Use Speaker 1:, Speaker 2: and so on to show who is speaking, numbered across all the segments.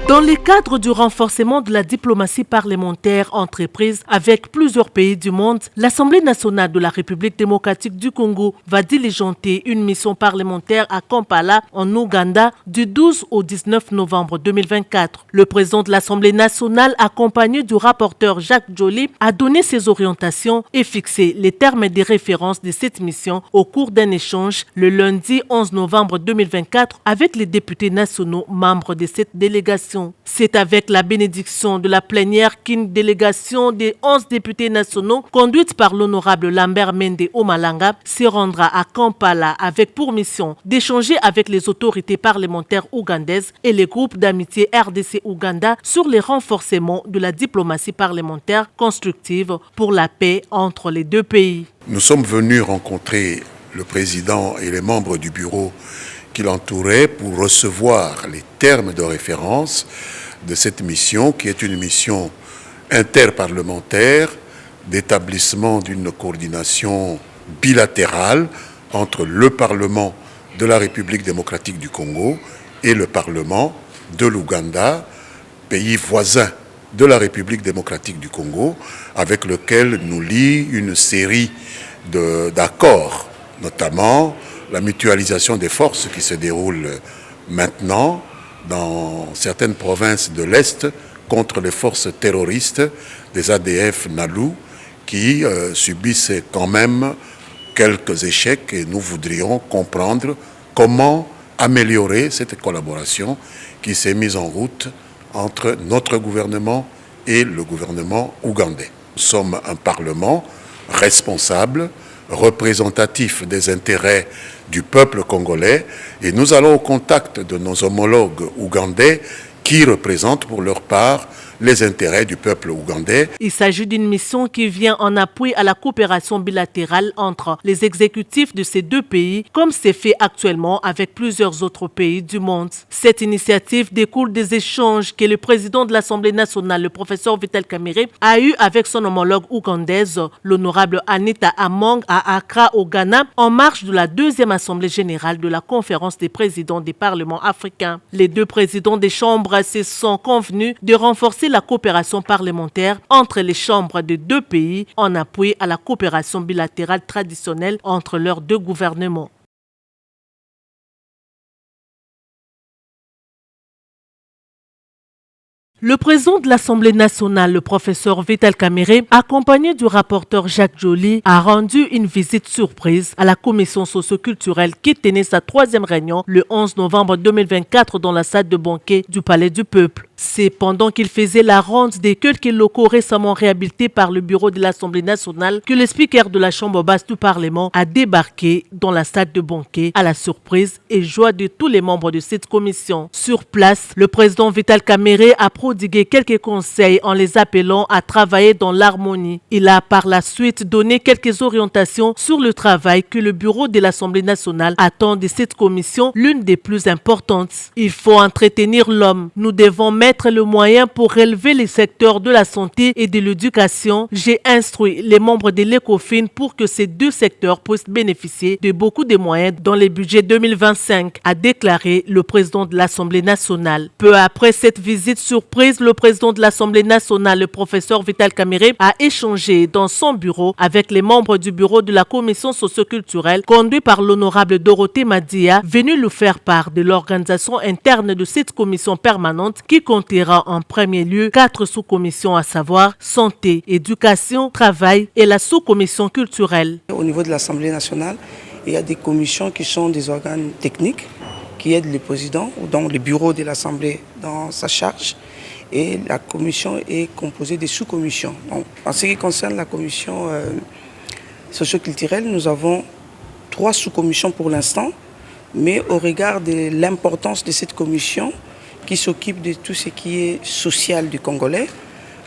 Speaker 1: Dans le cadre du renforcement de la diplomatie parlementaire entreprise avec plusieurs pays du monde, l'Assemblée nationale de la République démocratique du Congo va diligenter une mission parlementaire à Kampala, en Ouganda, du 12 au 19 novembre 2024. Le président de l'Assemblée nationale, accompagné du rapporteur Jacques Joly, a donné ses orientations et fixé les termes des références de cette mission au cours d'un échange le lundi 11 novembre 2024 avec les députés nationaux membres de cette délégation. C'est avec la bénédiction de la plénière qu'une délégation des 11 députés nationaux, conduite par l'honorable Lambert Mende Omalanga, se rendra à Kampala avec pour mission d'échanger avec les autorités parlementaires ougandaises et les groupes d'amitié RDC-Ouganda sur les renforcements de la diplomatie parlementaire constructive pour la paix entre les deux pays.
Speaker 2: Nous sommes venus rencontrer le président et les membres du bureau qui l'entouraient pour recevoir les termes de référence de cette mission, qui est une mission interparlementaire d'établissement d'une coordination bilatérale entre le Parlement de la République démocratique du Congo et le Parlement de l'Ouganda, pays voisin de la République démocratique du Congo, avec lequel nous lie une série d'accords, notamment la mutualisation des forces qui se déroule maintenant dans certaines provinces de l'Est contre les forces terroristes des ADF NALU qui subissent quand même quelques échecs, et nous voudrions comprendre comment améliorer cette collaboration qui s'est mise en route entre notre gouvernement et le gouvernement ougandais. Nous sommes un parlement responsable, représentatif des intérêts du peuple congolais, et nous allons au contact de nos homologues ougandais qui représentent pour leur part les intérêts du peuple ougandais.
Speaker 1: Il s'agit d'une mission qui vient en appui à la coopération bilatérale entre les exécutifs de ces deux pays, comme c'est fait actuellement avec plusieurs autres pays du monde. Cette initiative découle des échanges que le président de l'Assemblée nationale, le professeur Vital Kamerhe, a eu avec son homologue ougandaise, l'honorable Anita Among, à Accra, au Ghana, en marge de la deuxième Assemblée générale de la Conférence des présidents des parlements africains. Les deux présidents des chambres se sont convenus de renforcer la coopération parlementaire entre les chambres de deux pays en appui à la coopération bilatérale traditionnelle entre leurs deux gouvernements. Le président de l'Assemblée nationale, le professeur Vital Kamerhe, accompagné du rapporteur Jacques Joly, a rendu une visite surprise à la commission socio-culturelle qui tenait sa troisième réunion le 11 novembre 2024 dans la salle de banquet du Palais du Peuple. C'est pendant qu'il faisait la ronde des quelques locaux récemment réhabilités par le bureau de l'Assemblée nationale que le speaker de la Chambre basse du Parlement a débarqué dans la salle de banquet à la surprise et joie de tous les membres de cette commission. Sur place, le président Vital Kamerhe a prodigué quelques conseils en les appelant à travailler dans l'harmonie. Il a par la suite donné quelques orientations sur le travail que le bureau de l'Assemblée nationale attend de cette commission, l'une des plus importantes. Il faut entretenir l'homme. Nous devons mettre le moyen pour relever les secteurs de la santé et de l'éducation. J'ai instruit les membres de l'ECOFIN pour que ces deux secteurs puissent bénéficier de beaucoup de moyens dans les budgets 2025, a déclaré le président de l'Assemblée nationale. Peu après cette visite surprise, le président de l'Assemblée nationale, le professeur Vital Kamerhe, a échangé dans son bureau avec les membres du bureau de la commission socio-culturelle conduit par l'honorable Dorothée Madia, venue lui faire part de l'organisation interne de cette commission permanente qui comptera en premier lieu 4 sous-commissions, à savoir santé, éducation, travail et la sous-commission culturelle.
Speaker 3: Au niveau de l'Assemblée nationale, il y a des commissions qui sont des organes techniques qui aident le président ou dans le bureau de l'Assemblée dans sa charge. Et la commission est composée de sous-commissions. Donc, en ce qui concerne la commission socio-culturelle, nous avons 3 sous-commissions pour l'instant, mais au regard de l'importance de cette commission qui s'occupe de tout ce qui est social du Congolais,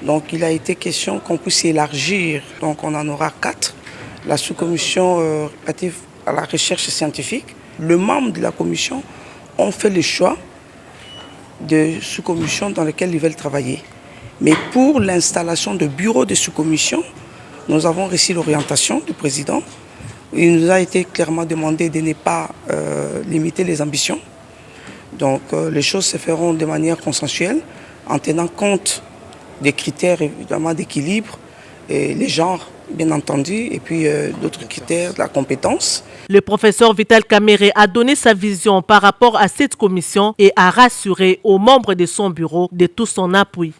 Speaker 3: donc il a été question qu'on puisse élargir, donc on en aura 4. La sous-commission relative à la recherche scientifique, les membres de la commission ont fait le choix de sous-commissions dans lesquelles ils veulent travailler. Mais pour l'installation de bureaux de sous-commissions, nous avons reçu l'orientation du président. Il nous a été clairement demandé de ne pas limiter les ambitions. Donc les choses se feront de manière consensuelle en tenant compte des critères évidemment d'équilibre, et les genres bien entendu, et puis d'autres critères de la compétence.
Speaker 1: Le professeur Vital Kamerhe a donné sa vision par rapport à cette commission et a rassuré aux membres de son bureau de tout son appui.